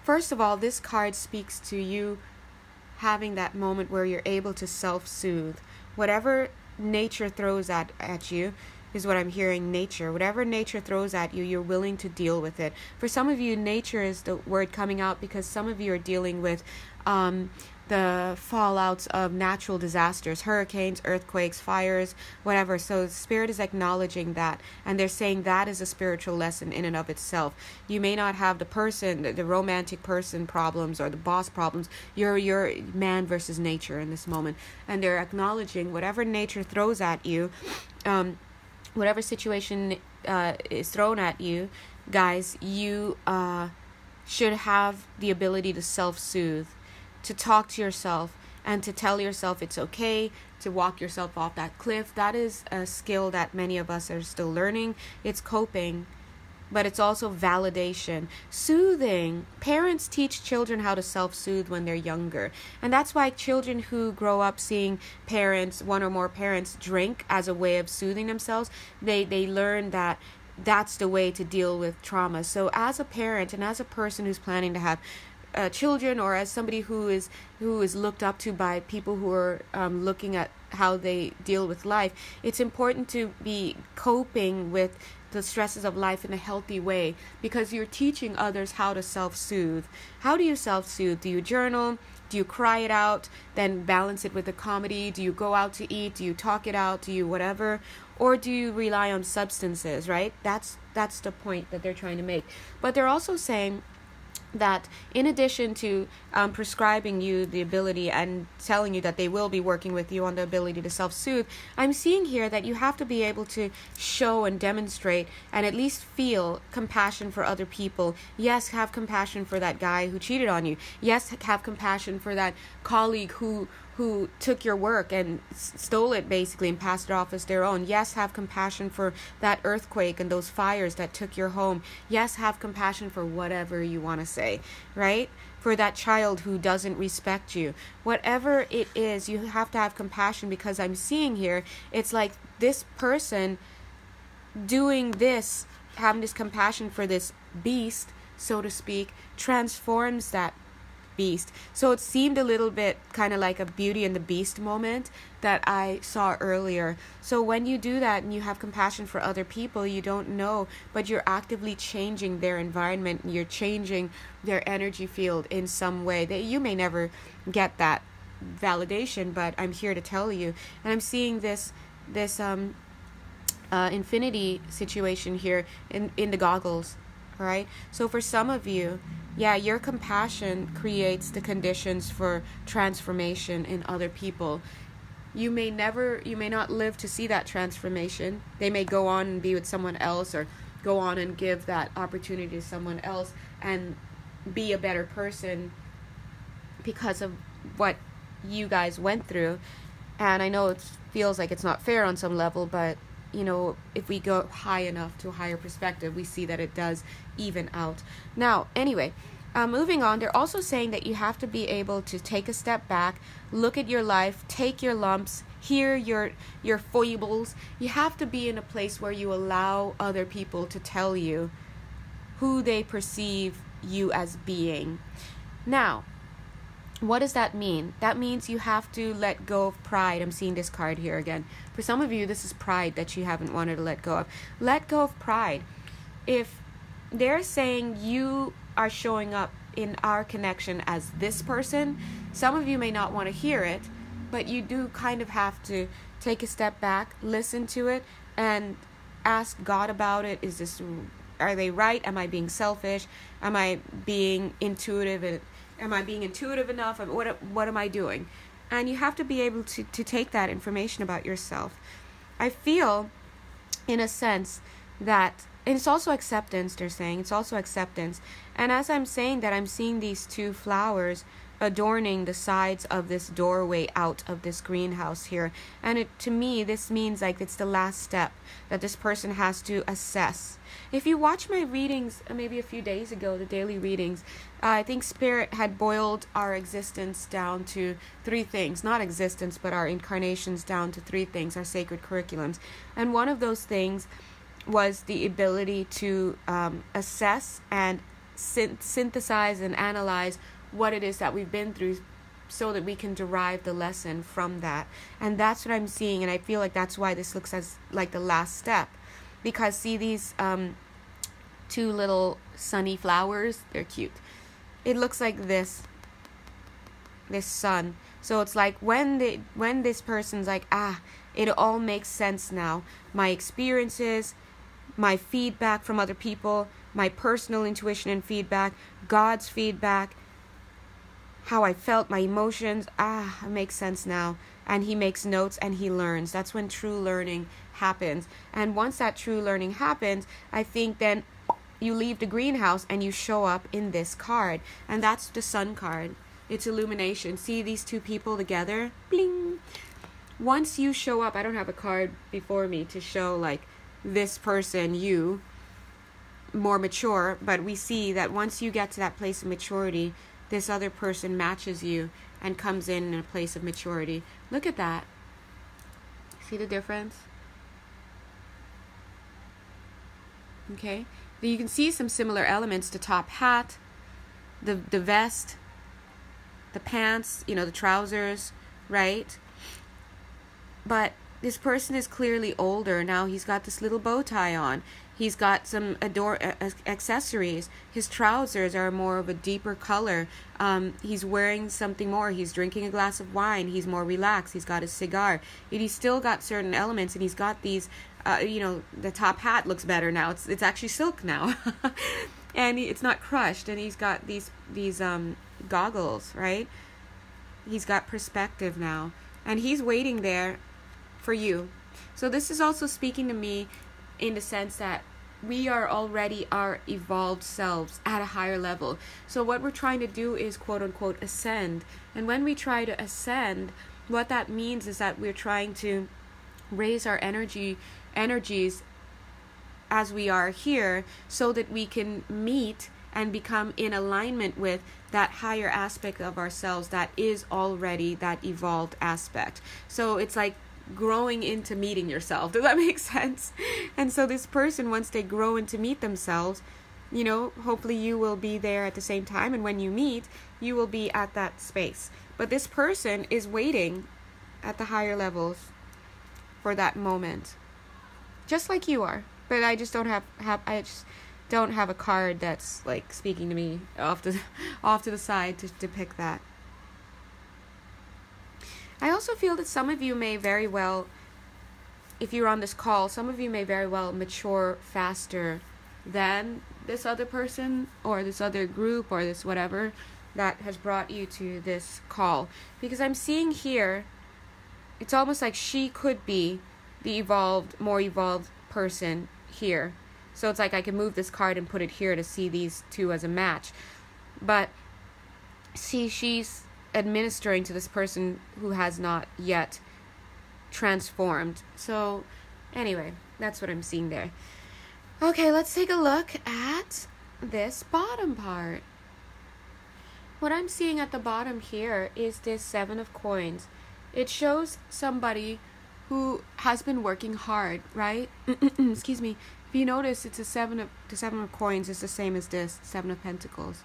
First of all, this card speaks to you having that moment where you're able to self-soothe. Whatever nature throws at you, is what I'm hearing. Nature, whatever nature throws at you, you're willing to deal with it. For some of you, nature is the word coming out because some of you are dealing with the fallouts of natural disasters, hurricanes, earthquakes, fires, whatever. So Spirit is acknowledging that, and they're saying that is a spiritual lesson in and of itself. You may not have the romantic person problems or the boss problems. You're man versus nature in this moment, and they're acknowledging whatever nature throws at you, whatever situation is thrown at you, guys, you should have the ability to self-soothe, to talk to yourself and to tell yourself it's okay to walk yourself off that cliff. That is a skill that many of us are still learning. It's coping, but it's also validation. Soothing. Parents teach children how to self-soothe when they're younger. And that's why children who grow up seeing parents, one or more parents, drink as a way of soothing themselves, they learn that that's the way to deal with trauma. So as a parent and as a person who's planning to have children, or as somebody who is looked up to by people who are looking at how they deal with life, it's important to be coping with the stresses of life in a healthy way, because you're teaching others how to self-soothe. How do you self-soothe? Do you journal? Do you cry it out, then balance it with a comedy? Do you go out to eat? Do you talk it out? Do you whatever? Or do you rely on substances, right? That's the point that they're trying to make. But they're also saying that in addition to prescribing you the ability and telling you that they will be working with you on the ability to self-soothe, I'm seeing here that you have to be able to show and demonstrate and at least feel compassion for other people. Yes, have compassion for that guy who cheated on you. Yes, have compassion for that colleague who took your work and stole it basically and passed it off as their own. Yes, have compassion for that earthquake and those fires that took your home. Yes, have compassion for whatever you want to say, right? For that child who doesn't respect you. Whatever it is, you have to have compassion, because I'm seeing here, it's like this person doing this, having this compassion for this beast, so to speak, transforms that beast. So it seemed a little bit kind of like a Beauty and the Beast moment that I saw earlier. So when you do that and you have compassion for other people, you don't know, but you're actively changing their environment, and you're changing their energy field in some way. That you may never get that validation, but I'm here to tell you. And I'm seeing this infinity situation here in the goggles. All right. So for some of you, yeah, your compassion creates the conditions for transformation in other people. You may not live to see that transformation. They may go on and be with someone else, or go on and give that opportunity to someone else and be a better person because of what you guys went through. And I know it feels like it's not fair on some level, but you know, if we go high enough to a higher perspective, we see that it does even out. Now, anyway, moving on, they're also saying that you have to be able to take a step back, look at your life, take your lumps, hear your foibles. You have to be in a place where you allow other people to tell you who they perceive you as being. Now, what does that mean? That means you have to let go of pride. I'm seeing this card here again. For some of you, this is pride that you haven't wanted to let go of. Let go of pride. If they're saying you are showing up in our connection as this person, some of you may not want to hear it, but you do kind of have to take a step back, listen to it, and ask God about it. Are they right? Am I being selfish? Am I being intuitive? Am I being intuitive enough? What am I doing? And you have to be able to take that information about yourself. I feel, in a sense, that, and it's also acceptance, they're saying. It's also acceptance. And as I'm saying that, I'm seeing these two flowers adorning the sides of this doorway out of this greenhouse here. And to me, this means like it's the last step that this person has to assess. If you watch my readings, maybe a few days ago, the daily readings, I think Spirit had boiled our existence down to three things. Not existence, but our incarnations down to three things, our sacred curriculums. And one of those things was the ability to synthesize and analyze what it is that we've been through so that we can derive the lesson from that. And that's what I'm seeing, and I feel like that's why this looks as like the last step. Because see these two little sunny flowers? They're cute. It looks like this sun. So it's like when this person's like, it all makes sense now. My experiences, my feedback from other people, my personal intuition and feedback, God's feedback, how I felt, my emotions, it makes sense now. And he makes notes and he learns. That's when true learning happens. And once that true learning happens, I think then you leave the greenhouse and you show up in this card. And that's the sun card. It's illumination. See these two people together? Bling! Once you show up, I don't have a card before me to show like this person, you, more mature, but we see that once you get to that place of maturity, this other person matches you and comes in a place of maturity. Look at that. See the difference? Okay. You can see some similar elements. The top hat, the vest, the pants, the trousers, right? But this person is clearly older. Now he's got this little bow tie on. He's got some accessories. His trousers are more of a deeper color. He's wearing something more. He's drinking a glass of wine. He's more relaxed. He's got a cigar. And he's still got certain elements, and he's got these, the top hat looks better now. It's actually silk now. And it's not crushed. And he's got these goggles, right? He's got perspective now. And he's waiting there for you. So this is also speaking to me in the sense that we are already our evolved selves at a higher level. So what we're trying to do is quote unquote ascend. And when we try to ascend, what that means is that we're trying to raise our energies as we are here so that we can meet and become in alignment with that higher aspect of ourselves that is already that evolved aspect. So it's like growing into meeting yourself. Does that make sense? And so this person, once they grow into meet themselves, hopefully you will be there at the same time, and when you meet, you will be at that space. But this person is waiting at the higher levels for that moment, just like you are. But I just don't have a card that's like speaking to me off to the side to depict that. I also feel that some of you may very well, if you're on this call, some of you may very well mature faster than this other person or this other group or this whatever that has brought you to this call. Because I'm seeing here, it's almost like she could be the more evolved person here. So it's like I can move this card and put it here to see these two as a match. But see, she's administering to this person who has not yet transformed. So anyway, that's what I'm seeing there. Okay, let's take a look at this bottom part. What I'm seeing at the bottom here is this 7 of coins. It shows somebody who has been working hard, right? Excuse me. If you notice, it's the 7 of coins is the same as this 7 of pentacles.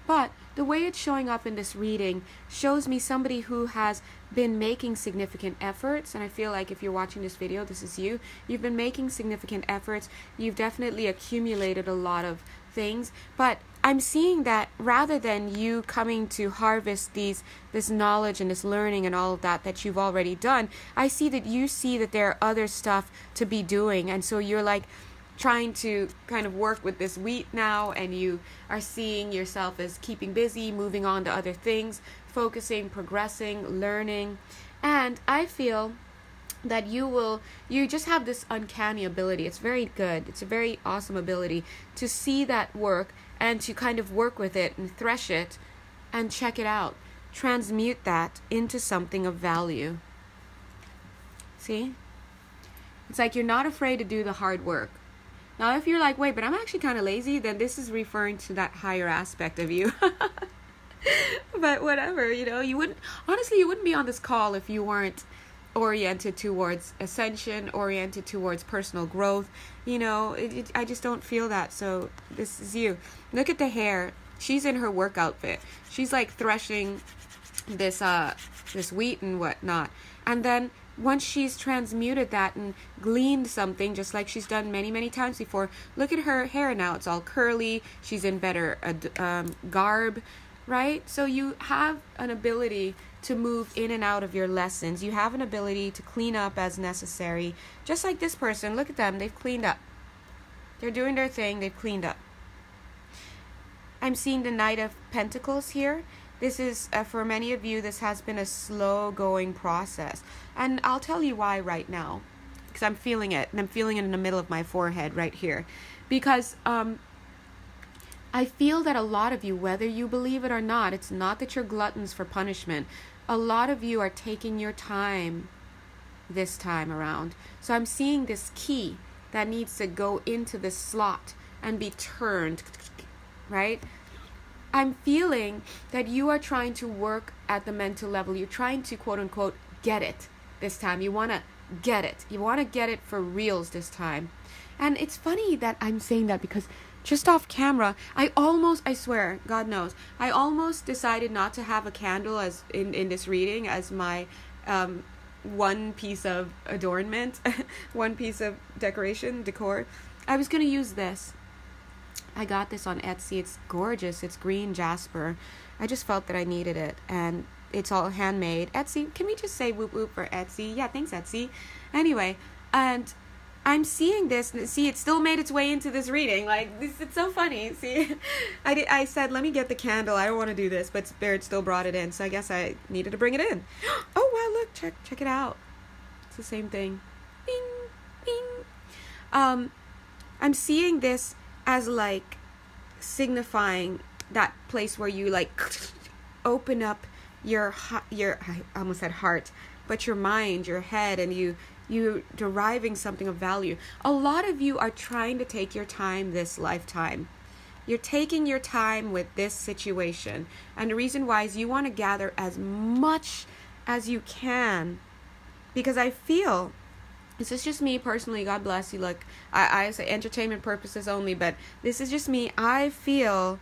But the way it's showing up in this reading shows me somebody who has been making significant efforts. And I feel like if you're watching this video, this is you. You've been making significant efforts. You've definitely accumulated a lot of things. But I'm seeing that rather than you coming to harvest this knowledge and this learning and all of that you've already done, I see that you see that there are other stuff to be doing. And so you're like trying to kind of work with this wheat now, and you are seeing yourself as keeping busy, moving on to other things, focusing, progressing, learning. And I feel that you just have this uncanny ability. It's very good. It's a very awesome ability to see that work and to kind of work with it and thresh it and check it out. Transmute that into something of value. See? It's like you're not afraid to do the hard work. Now, if you're like, wait, but I'm actually kind of lazy, then this is referring to that higher aspect of you. But whatever, you wouldn't be on this call if you weren't oriented towards ascension, oriented towards personal growth. I just don't feel that. So this is you. Look at the hair. She's in her work outfit. She's like threshing this wheat and whatnot. And then once she's transmuted that and gleaned something, just like she's done many, many times before, look at her hair now. It's all curly. She's in better garb, right? So you have an ability to move in and out of your lessons. You have an ability to clean up as necessary. Just like this person, look at them. They've cleaned up. They're doing their thing. They've cleaned up. I'm seeing the Knight of Pentacles here. This is, for many of you, this has been a slow-going process. And I'll tell you why right now. Because I'm feeling it. And I'm feeling it in the middle of my forehead right here. Because I feel that a lot of you, whether you believe it or not, it's not that you're gluttons for punishment. A lot of you are taking your time this time around. So I'm seeing this key that needs to go into this slot and be turned, right? I'm feeling that you are trying to work at the mental level. You're trying to, quote unquote, get it this time. You want to get it. You want to get it for reals this time. And it's funny that I'm saying that because just off camera, I swear, God knows, I almost decided not to have a candle as in this reading as my one piece of adornment, one piece of decor. I was going to use this. I got this on Etsy. It's gorgeous. It's green jasper. I just felt that I needed it. And it's all handmade. Etsy. Can we just say whoop whoop for Etsy? Yeah, thanks Etsy. Anyway, and I'm seeing this. See, it still made its way into this reading. Like, this, it's so funny. See, I said, let me get the candle. I don't want to do this. But Spirit still brought it in. So I guess I needed to bring it in. Oh, wow, look. Check it out. It's the same thing. Bing, bing. I'm seeing this as like signifying that place where you like open up your I almost said heart, but your mind, your head, and you deriving something of value. A lot of you are trying to take your time this lifetime. You're taking your time with this situation, and the reason why is you want to gather as much as you can, because I feel, this is just me personally, God bless you, look, I say entertainment purposes only, but this is just me. I feel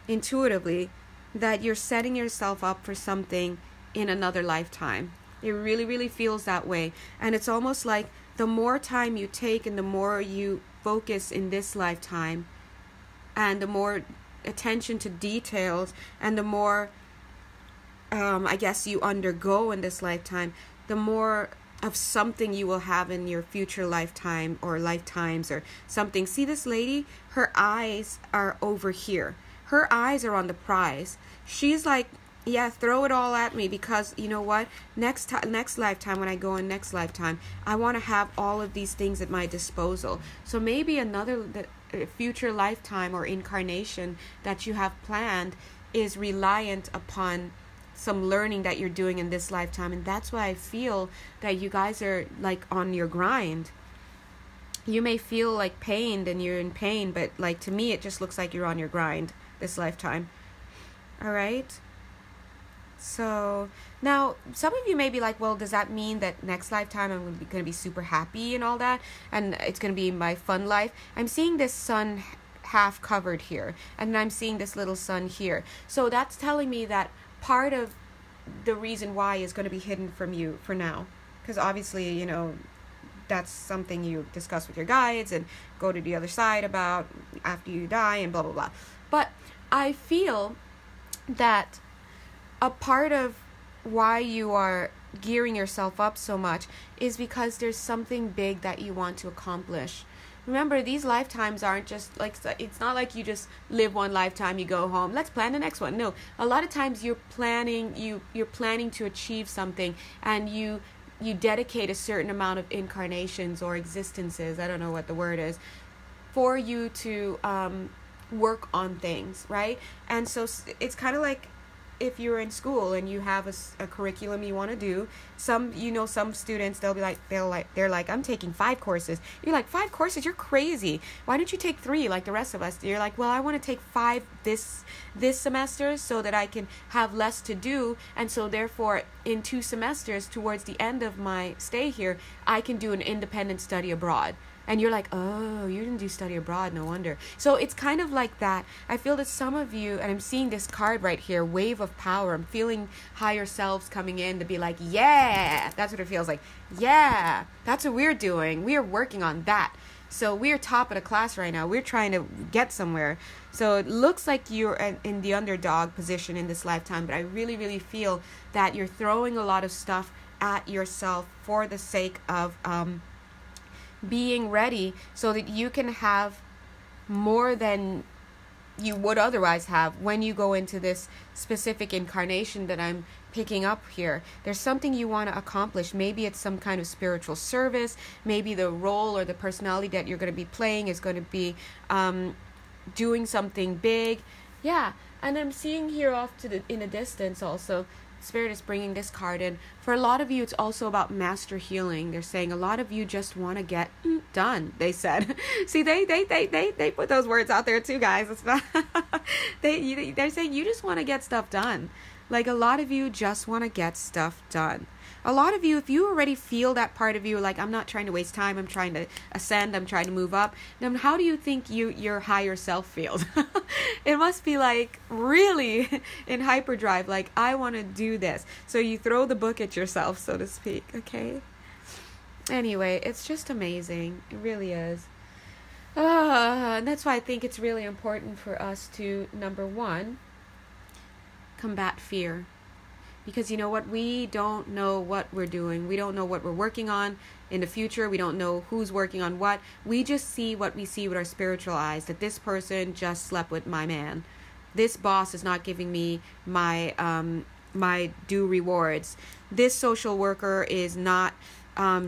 intuitively that you're setting yourself up for something in another lifetime. It really, really feels that way. And it's almost like the more time you take and the more you focus in this lifetime, and the more attention to details, and the more, I guess, you undergo in this lifetime, the more of something you will have in your future lifetime or lifetimes or something. See this lady? Her eyes are over here. Her eyes are on the prize. She's like, yeah, throw it all at me, because you know what? Next lifetime, when I go in next lifetime, I want to have all of these things at my disposal. So maybe another future lifetime or incarnation that you have planned is reliant upon some learning that you're doing in this lifetime. And that's why I feel that you guys are like on your grind. You may feel like pained and you're in pain, but like to me it just looks like you're on your grind this lifetime. All right, so now some of you may be like, well, does that mean that next lifetime I'm going to be super happy and all that, and it's going to be my fun life? I'm seeing this sun half covered here, and I'm seeing this little sun here. So that's telling me that part of the reason why is going to be hidden from you for now, because obviously, you know, that's something you discuss with your guides and go to the other side about after you die and blah blah blah. But I feel that a part of why you are gearing yourself up so much is because there's something big that you want to accomplish. Remember, these lifetimes aren't just like, it's not like you just live one lifetime, you go home, let's plan the next one. No, a lot of times you're planning to achieve something, and you dedicate a certain amount of incarnations or existences, I don't know what the word is, for you to work on things, right? And so it's kind of like if you're in school and you have a curriculum you want to do. Some students, they're like, I'm taking 5 courses. You're like, 5 courses? You're crazy. Why don't you take 3 like the rest of us? You're like, well, I want to take 5 this semester so that I can have less to do, and so therefore in 2 semesters towards the end of my stay here, I can do an independent study abroad. And you're like, oh, you didn't do study abroad, no wonder. So it's kind of like that. I feel that some of you, and I'm seeing this card right here, wave of power. I'm feeling higher selves coming in to be like, yeah, that's what it feels like. Yeah, that's what we're doing. We are working on that. So we're top of the class right now. We're trying to get somewhere. So it looks like you're in the underdog position in this lifetime, but I really, really feel that you're throwing a lot of stuff at yourself for the sake of being ready so that you can have more than you would otherwise have when you go into this specific incarnation that I'm picking up here. There's something you want to accomplish. Maybe it's some kind of spiritual service. Maybe the role or the personality that you're going to be playing is going to be doing something big. Yeah, and I'm seeing here off to in the distance also, Spirit is bringing this card in. For a lot of you, it's also about master healing. They're saying a lot of you just want to get done, they said. See, they put those words out there too, guys. It's not they're saying you just want to get stuff done. Like a lot of you just want to get stuff done. A lot of you, if you already feel that part of you, like, I'm not trying to waste time, I'm trying to ascend, I'm trying to move up, then how do you think your higher self feels? It must be like really in hyperdrive, like, I want to do this. So you throw the book at yourself, so to speak, okay? Anyway, it's just amazing. It really is. And that's why I think it's really important for us to, number one, combat fear. Because you know what? We don't know what we're doing. We don't know what we're working on in the future. We don't know who's working on what. We just see what we see with our spiritual eyes. That this person just slept with my man. This boss is not giving me my my due rewards. This social worker is not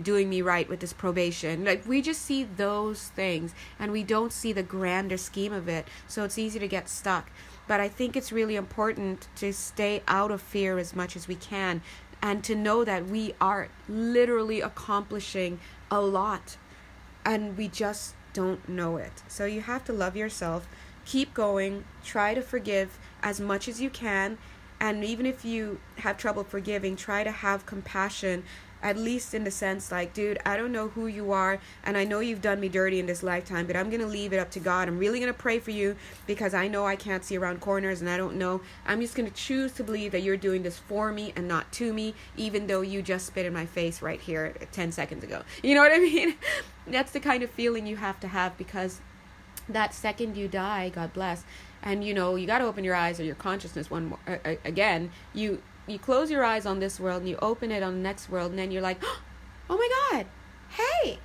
doing me right with this probation. Like, we just see those things and we don't see the grander scheme of it. So it's easy to get stuck. But I think it's really important to stay out of fear as much as we can and to know that we are literally accomplishing a lot and we just don't know it. So you have to love yourself, keep going, try to forgive as much as you can, and even if you have trouble forgiving, try to have compassion, at least in the sense like, dude, I don't know who you are, and I know you've done me dirty in this lifetime, but I'm going to leave it up to God. I'm really going to pray for you because I know I can't see around corners and I don't know. I'm just going to choose to believe that you're doing this for me and not to me, even though you just spit in my face right here 10 seconds ago. You know what I mean? That's the kind of feeling you have to have, because that second you die, God bless, and you know, you got to open your eyes or your consciousness again. You close your eyes on this world and you open it on the next world, and then you're like, oh my God, hey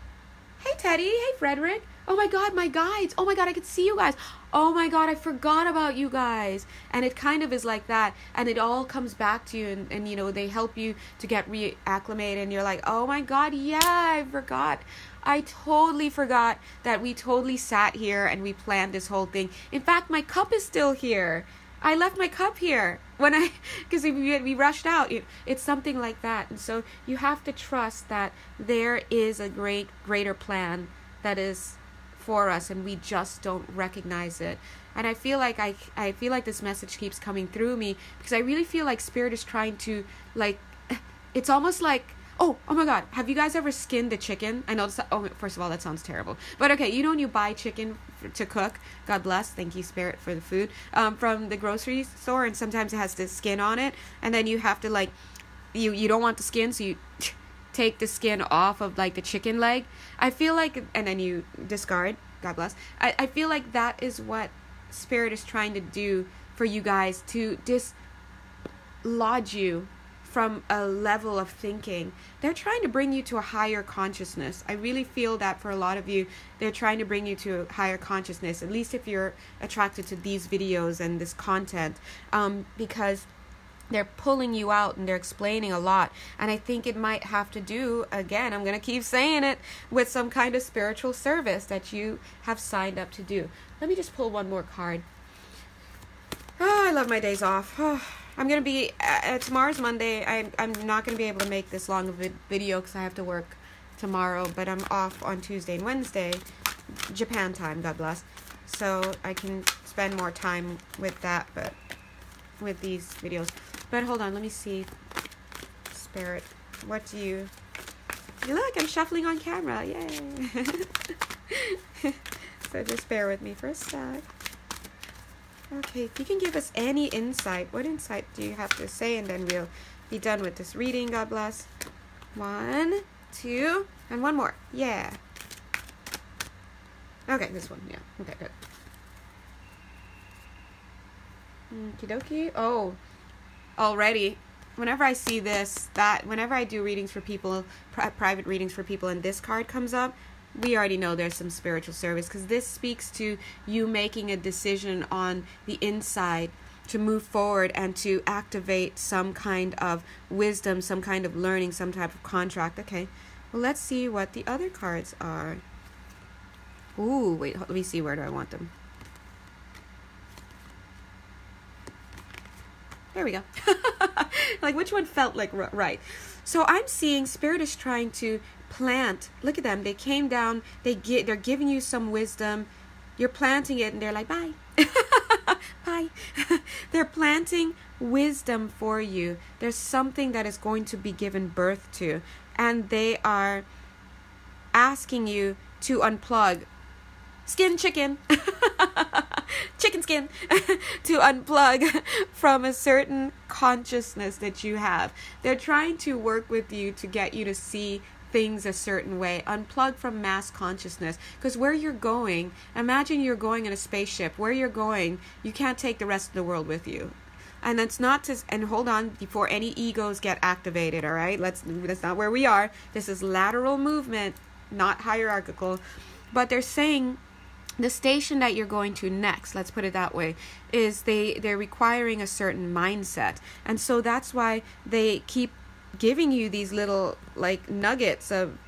Teddy, hey Frederick, oh my God, my guides, oh my God, I could see you guys, oh my God, I forgot about you guys. And it kind of is like that, and it all comes back to you, and you know, they help you to get reacclimated, and you're like, oh my God, yeah, I totally forgot that we totally sat here and we planned this whole thing. In fact, my cup is still here. I left my cup here because we rushed out. It's something like that. And so you have to trust that there is a greater plan that is for us, and we just don't recognize it. And I feel like I feel like this message keeps coming through me, because I really feel like Spirit is trying to, like, it's almost like, oh my God, have you guys ever skinned a chicken? I know this, first of all, that sounds terrible. But okay, you know when you buy chicken to cook, God bless, thank you Spirit for the food, from the grocery store, and sometimes it has the skin on it, and then you have to, like, you don't want the skin, so you take the skin off of, like, the chicken leg. I feel like, and then you discard, God bless. I feel like that is what Spirit is trying to do for you guys, to dislodge you from a level of thinking. They're trying to bring you to a higher consciousness. I really feel that for a lot of you, they're trying to bring you to a higher consciousness, at least if you're attracted to these videos and this content, because they're pulling you out and they're explaining a lot. And I think it might have to do, again, I'm going to keep saying it, with some kind of spiritual service that you have signed up to do. Let me just pull one more card. Oh, I love my days off. Oh, I'm going to be, tomorrow's Monday. I'm not going to be able to make this long of a video because I have to work tomorrow, but I'm off on Tuesday and Wednesday, Japan time, God bless. So I can spend more time with that, but with these videos. But hold on, let me see, Spirit, what do you Look, I'm shuffling on camera. Yay. So just bear with me for a sec. Okay, if you can give us any insight, what insight do you have to say? And then we'll be done with this reading. God bless. 1, 2, and one more. Yeah. Okay, this one. Yeah. Okay, good. Okie dokie. Oh, already. Whenever I see this, whenever I do readings for people, private readings for people, and this card comes up, we already know there's some spiritual service, because this speaks to you making a decision on the inside to move forward and to activate some kind of wisdom, some kind of learning, some type of contract. Okay, well, let's see what the other cards are. Ooh, wait, let me see, where do I want them? There we go. Like, which one felt like right? So I'm seeing Spirit is trying to plant. Look at them. They came down. They're giving you some wisdom. You're planting it, and they're like, bye. Bye. They're planting wisdom for you. There's something that is going to be given birth to, and they are asking you to unplug. Skin chicken. Chicken skin. To unplug from a certain consciousness that you have. They're trying to work with you to get you to see things a certain way. Unplug from mass consciousness, because where you're going, imagine you're going in a spaceship. Where you're going, you can't take the rest of the world with you. And that's not to, and hold on, before any egos get activated, all right? That's not where we are. This is lateral movement, not hierarchical. But they're saying the station that you're going to next, let's put it that way, is they're requiring a certain mindset. And so that's why they keep giving you these little like nuggets of,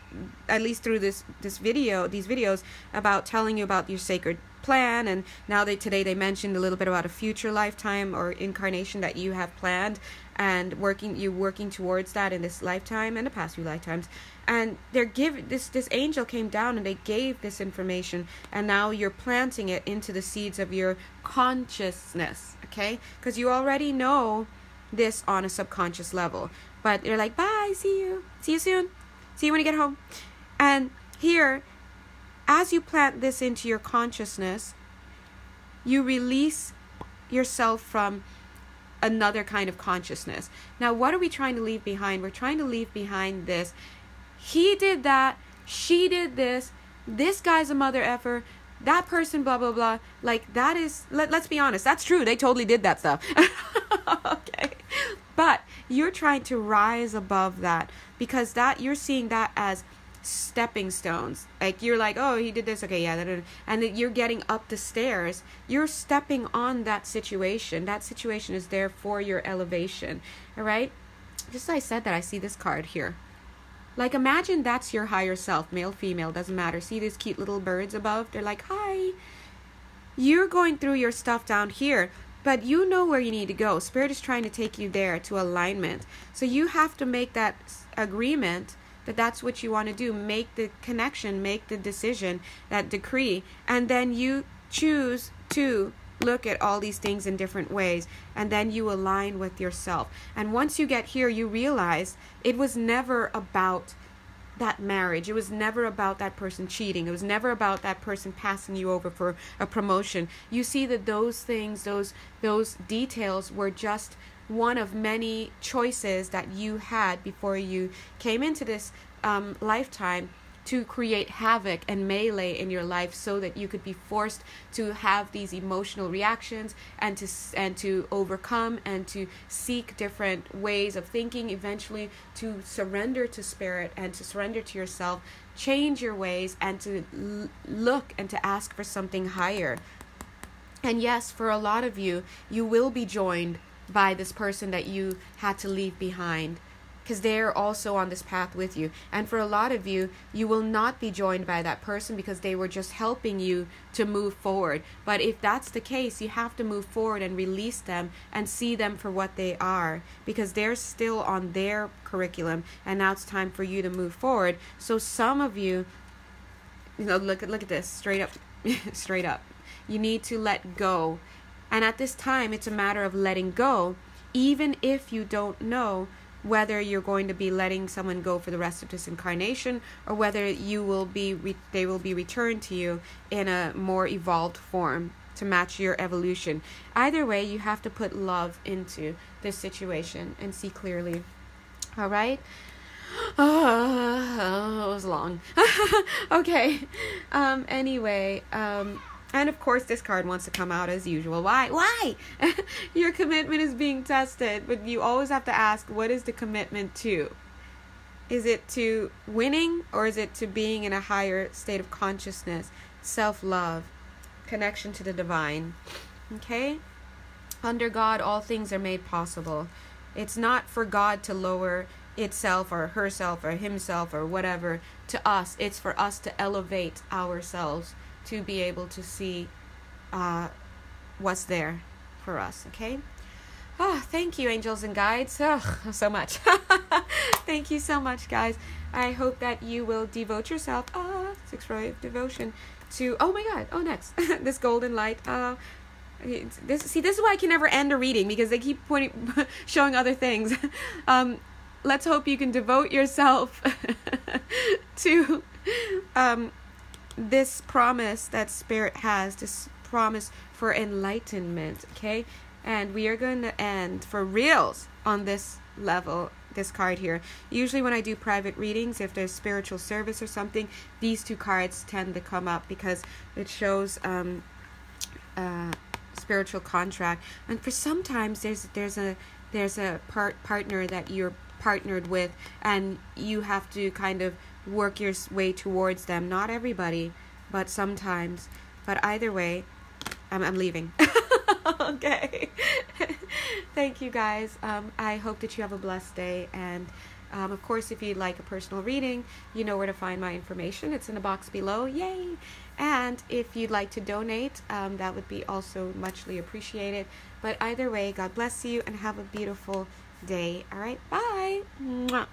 at least through these videos about telling you about your sacred plan. And now today they mentioned a little bit about a future lifetime or incarnation that you have planned, and working towards that in this lifetime and the past few lifetimes. And they're giving this angel came down and they gave this information, and now you're planting it into the seeds of your consciousness. Okay, because you already know this on a subconscious level, but you're like, bye, see you soon, see you when you get home. And here, as you plant this into your consciousness, you release yourself from another kind of consciousness. Now, what are we trying to leave behind? We're trying to leave behind this. He did that. She did this. This guy's a mother effer. That person, blah, blah, blah. Like, that is, let's be honest. That's true. They totally did that stuff. Okay. But you're trying to rise above that, because that you're seeing that as stepping stones. Like, you're like, oh, he did this, okay, yeah, and you're getting up the stairs. You're stepping on that situation. That situation is there for your elevation. All right, just as I said that, I see this card here. Like, imagine that's your higher self, male, female, doesn't matter. See these cute little birds above? They're like, hi. You're going through your stuff down here, but you know where you need to go. Spirit is trying to take you there to alignment. So you have to make that agreement that that's what you want to do. Make the connection, make the decision, that decree, and then you choose to look at all these things in different ways, and then you align with yourself. And once you get here, you realize it was never about that marriage. It was never about that person cheating. It was never about that person passing you over for a promotion. You see that those things, those details were just one of many choices that you had before you came into this lifetime to create havoc and melee in your life, so that you could be forced to have these emotional reactions and to overcome and to seek different ways of thinking, eventually to surrender to spirit and to surrender to yourself, change your ways, and to look and to ask for something higher. And yes, for a lot of you, you will be joined by this person that you had to leave behind, because they're also on this path with you. And for a lot of you, you will not be joined by that person because they were just helping you to move forward. But if that's the case, you have to move forward and release them and see them for what they are, because they're still on their curriculum, and now it's time for you to move forward. So some of you, look at this, straight up. You need to let go. And at this time, it's a matter of letting go, even if you don't know whether you're going to be letting someone go for the rest of this incarnation, or whether you will be they will be returned to you in a more evolved form to match your evolution. Either way, you have to put love into this situation and see clearly. All right. Oh, it was long. Okay. Anyway, and of course this card wants to come out as usual. Why? Your commitment is being tested, but you always have to ask, what is the commitment to? Is it to winning, or is it to being in a higher state of consciousness, self-love, connection to the divine? Okay? Under God, all things are made possible. It's not for God to lower itself or herself or himself or whatever to us. It's for us to elevate ourselves to be able to see what's there for us. Okay? Thank you, angels and guides. So much. Thank you so much, guys. I hope that you will devote yourself 6 row of devotion to, oh my god, next this golden light. This is why I can never end a reading, because they keep showing other things. Let's hope you can devote yourself to this promise that Spirit has, this promise for enlightenment, okay? And we are going to end for reals on this level, this card here. Usually when I do private readings, if there's spiritual service or something, these 2 cards tend to come up because it shows spiritual contract. And for sometimes there's a partner that you're partnered with, and you have to kind of work your way towards them. Not everybody, but sometimes. But either way, I'm leaving. Okay. Thank you, guys. I hope that you have a blessed day. And of course, if you'd like a personal reading, you know where to find my information. It's in the box below. Yay! And if you'd like to donate, that would be also muchly appreciated. But either way, God bless you and have a beautiful day. All right. Bye. Mwah.